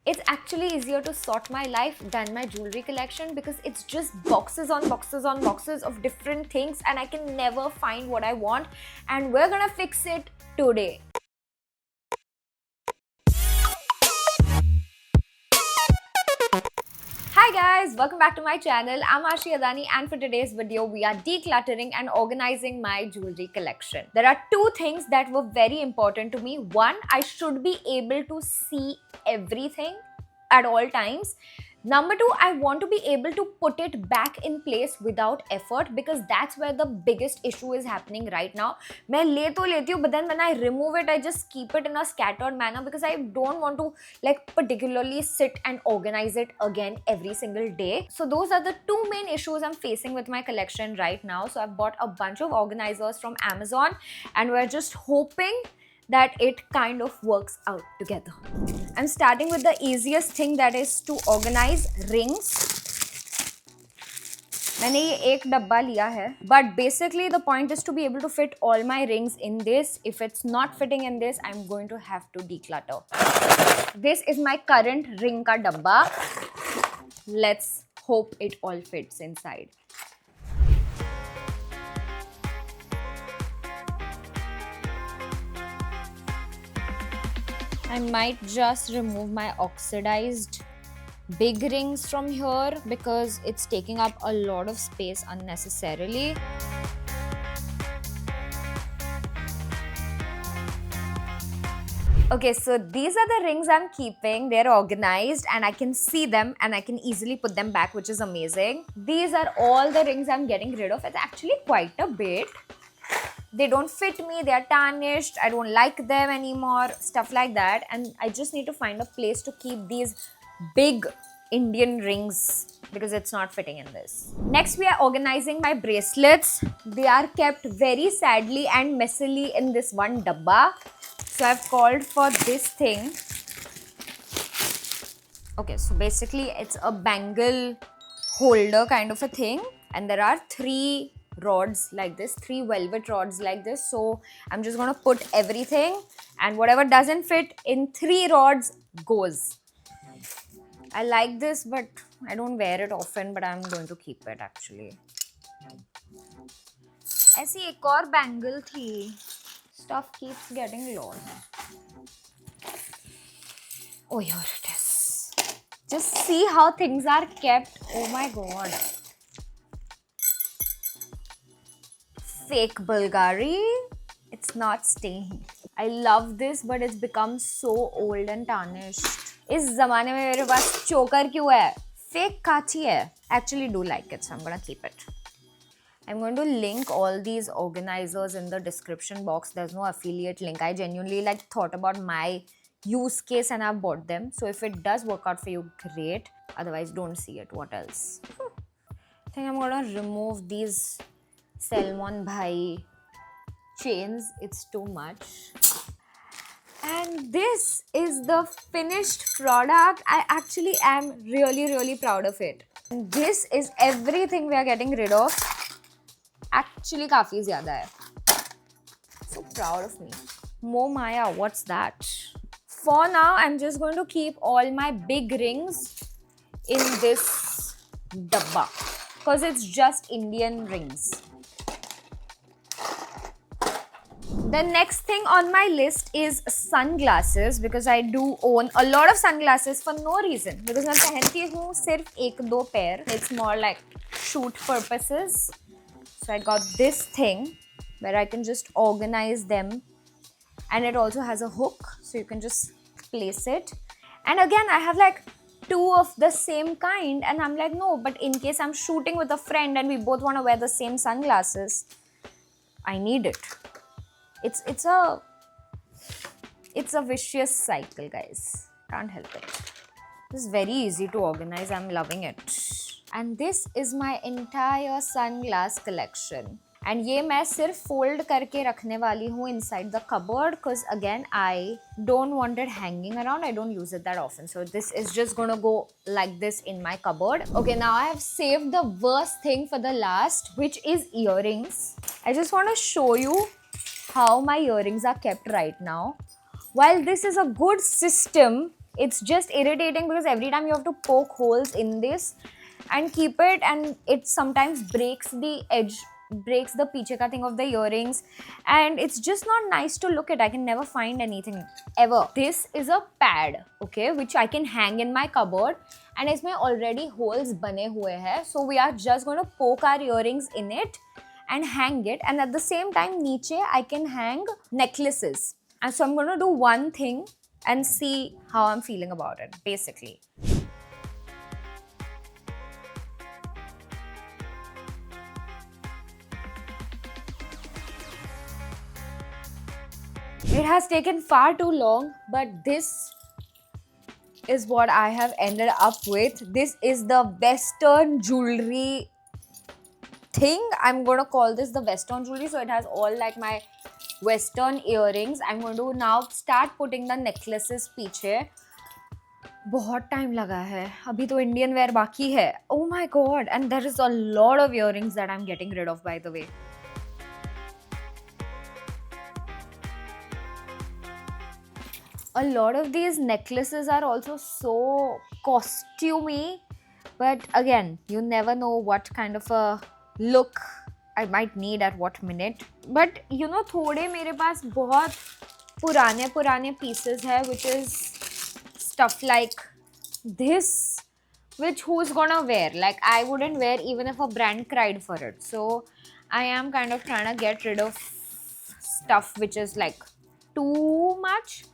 It's actually easier to sort my life than my jewelry collection because it's just boxes on boxes on boxes of different things and I can never find what I want, and we're gonna fix it today. Hi guys, welcome back to my channel. I'm Aashi Adani, and for today's video we are decluttering and organizing my jewelry collection. There are two things that were very important to me. One, I should be able to see everything at all times. Number two, I want to be able to put it back in place without effort because that's where the biggest issue is happening right now. मैं ले तो लेती हूँ, but then when I remove it, I just keep it in a scattered manner because I don't want to particularly sit and organize it again every single day. So those are the two main issues I'm facing with my collection right now. So I've bought a bunch of organizers from Amazon and we're just hoping that it kind of works out together. I'm starting with the easiest thing, that is to organize rings. मैंने ये एक डब्बा लिया है, but basically the point is to be able to fit all my rings in this. If it's not fitting in this, I'm going to have to declutter. This is my current ring का डब्बा. Let's hope it all fits inside. I might just remove my oxidized big rings from here because it's taking up a lot of space unnecessarily. Okay, so these are the rings I'm keeping. They're organized and I can see them and I can easily put them back, which is amazing. These are all the rings I'm getting rid of. It's actually quite a bit. They don't fit me, they are tarnished, I don't like them anymore, stuff like that. And I just need to find a place to keep these big Indian rings because it's not fitting in this. Next, we are organizing my bracelets. They are kept very sadly and messily in this one dabba. So I've called for this thing. Okay, so basically it's a bangle holder kind of a thing. And there are three rods like this, three velvet rods like this. So I'm just going to put everything and whatever doesn't fit in three rods goes. I like this, but I don't wear it often, but I'm going to keep it actually. ऐसी एक और bangle थी. Stuff keeps getting lost. Oh, here it is. Just see how things are kept. Oh my god. Fake Bulgari. It's not staying. I love this, but it's become so old and tarnished. इस ज़माने में मेरे पास choker क्यों है? Fake Kanchi है. Actually do like it, so I'm gonna keep it. I'm going to link all these organizers in the description box. There's no affiliate link. I genuinely thought about my use case and I've bought them. So if it does work out for you, great. Otherwise, don't see it. What else? I think I'm gonna remove these Salmon Bhai chains. It's too much. And this is the finished product. I actually am really proud of it. And this is everything we are getting rid of. Actually काफी ज़्यादा है. So proud of me. Mo Maya, what's that? For now, I'm just going to keep all my big rings in this dabba because it's just Indian rings. The next thing on my list is sunglasses because I do own a lot of sunglasses for no reason. Because मैं पहनती हूँ सिर्फ एक दो pair. It's more like shoot purposes. So I got this thing where I can just organize them, and it also has a hook so you can just place it. And again, I have two of the same kind and I'm like, no, but in case I'm shooting with a friend and we both want to wear the same sunglasses, I need it. It's a vicious cycle, guys. Can't help it. This is very easy to organize. I'm loving it. And this is my entire sunglass collection. And ये मैं सिर्फ fold करके रखने वाली हूँ inside the cupboard because again I don't want it hanging around. I don't use it that often. So this is just gonna go like this in my cupboard. Okay, now I have saved the worst thing for the last, which is earrings. I just want to show you how my earrings are kept right now. While this is a good system, It's just irritating because every time you have to poke holes in this and keep it, and it sometimes breaks the edge, breaks the piche ka thing of the earrings, and it's just not nice to look at. I can never find anything ever. This is a pad, okay, which I can hang in my cupboard, and इसमें already holes बने हुए हैं, so we are just going to poke our earrings in it and hang it, and at the same time नीचे I can hang necklaces. And so I'm going to do one thing and see how I'm feeling about it, basically. It has taken far too long, but this is what I have ended up with. This is the Western jewelry thing. I'm going to call this the Western jewelry. So it has all like my Western earrings. I'm going to now start putting the necklaces पीछे. बहुत time लगा है, अभी तो Indian wear बाकी है. Oh my god, and there is a lot of earrings that I'm getting rid of, by the way. A lot of these necklaces are also so costumey, but again, you never know what kind of a look I might need at what minute. But you know, थोड़े मेरे पास बहुत पुराने pieces है, which is stuff like this, which who's gonna wear? Like, I wouldn't wear even if a brand cried for it. So I am kind of trying to get rid of stuff which is like too much.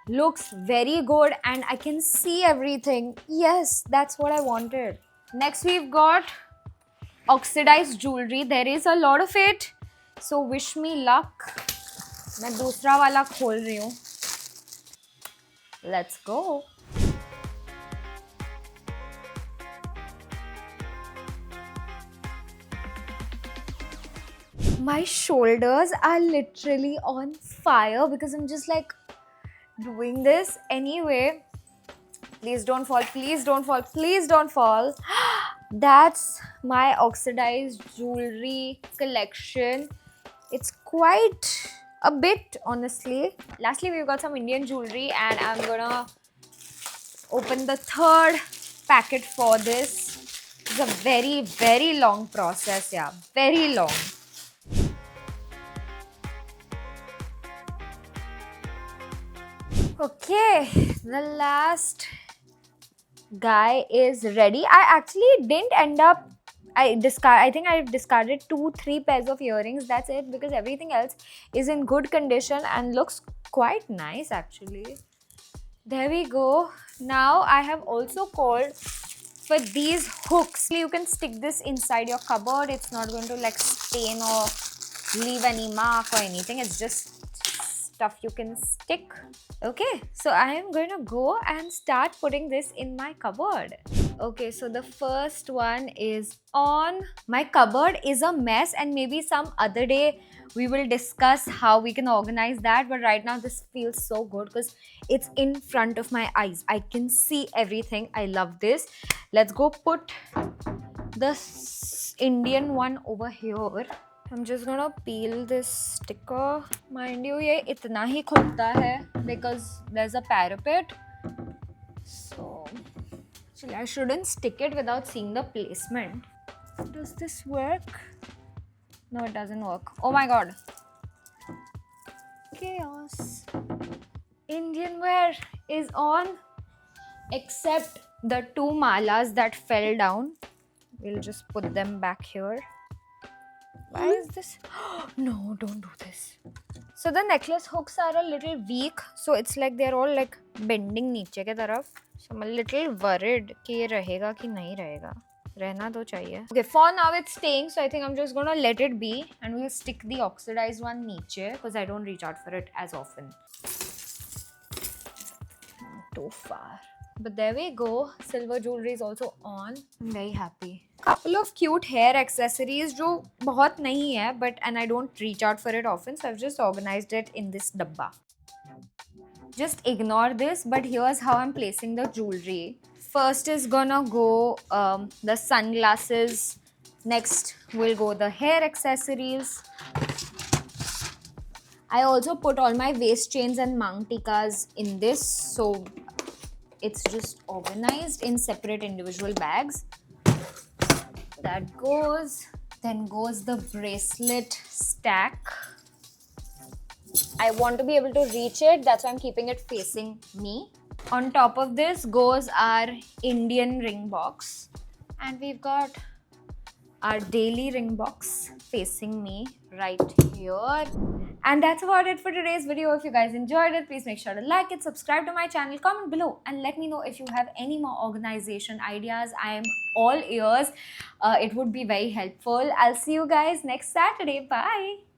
Looks very good and I can see everything. Yes, that's what I wanted. Next we've got oxidized jewelry. There is a lot of it, so wish me luck. मैं दूसरा वाला खोल रही हूँ. Let's go. My shoulders are literally on fire because I'm just like doing this anyway. Please don't fall, please don't fall, please don't fall. That's my oxidized jewelry collection. It's quite a bit, honestly. Lastly, we've got some Indian jewelry and I'm gonna open the third packet for this. It's a very, very long process, yeah, very long. Okay, the last guy is ready. I actually didn't end up, I think I discarded 2-3 pairs of earrings. That's it, because everything else is in good condition and looks quite nice actually. There we go. Now I have also called for these hooks. You can stick this inside your cupboard. It's not going to like stain or leave any mark or anything. It's just stuff you can stick. Okay, so I am going to go and start putting this in my cupboard. Okay, so the first one is on. My cupboard is a mess, and maybe some other day we will discuss how we can organize that, but right now this feels so good because it's in front of my eyes. I can see everything. I love this. Let's go put the Indian one over here. I'm just gonna peel this sticker. Mind you, ये इतना ही खुलता है because there's a parapet. So actually I shouldn't stick it without seeing the placement. Does this work? No, it doesn't work. Oh my god. Chaos. Indian wear is on, except the 2 malas that fell down. We'll just put them back here. Why is this? No, don't do this. So the necklace hooks are a little weak. So it's like they're all like bending नीचे के तरफ. So I'm a little worried कि ये रहेगा कि नहीं रहेगा. रहना तो चाहिए. Okay, for now it's staying. So I think I'm just gonna let it be. And we'll stick the oxidized one नीचे because I don't reach out for it as often. Too far. But there we go. Silver jewelry is also on. I'm very happy. Couple of cute hair accessories जो बहुत नहीं है, but and I don't reach out for it often, so I've just organized it in this dabba. Just ignore this, but here's how I'm placing the jewelry. First is gonna go the sunglasses. Next will go the hair accessories. I also put all my waist chains and mang tikas in this, so it's just organized in separate individual bags. That goes. Then goes the bracelet stack. I want to be able to reach it, that's why I'm keeping it facing me. On top of this goes our Indian ring box, and we've got our daily ring box facing me right here. And that's about it for today's video. If you guys enjoyed it, please make sure to like it, subscribe to my channel, comment below, and let me know if you have any more organization ideas. I am all ears. It would be very helpful. I'll see you guys next Saturday. Bye.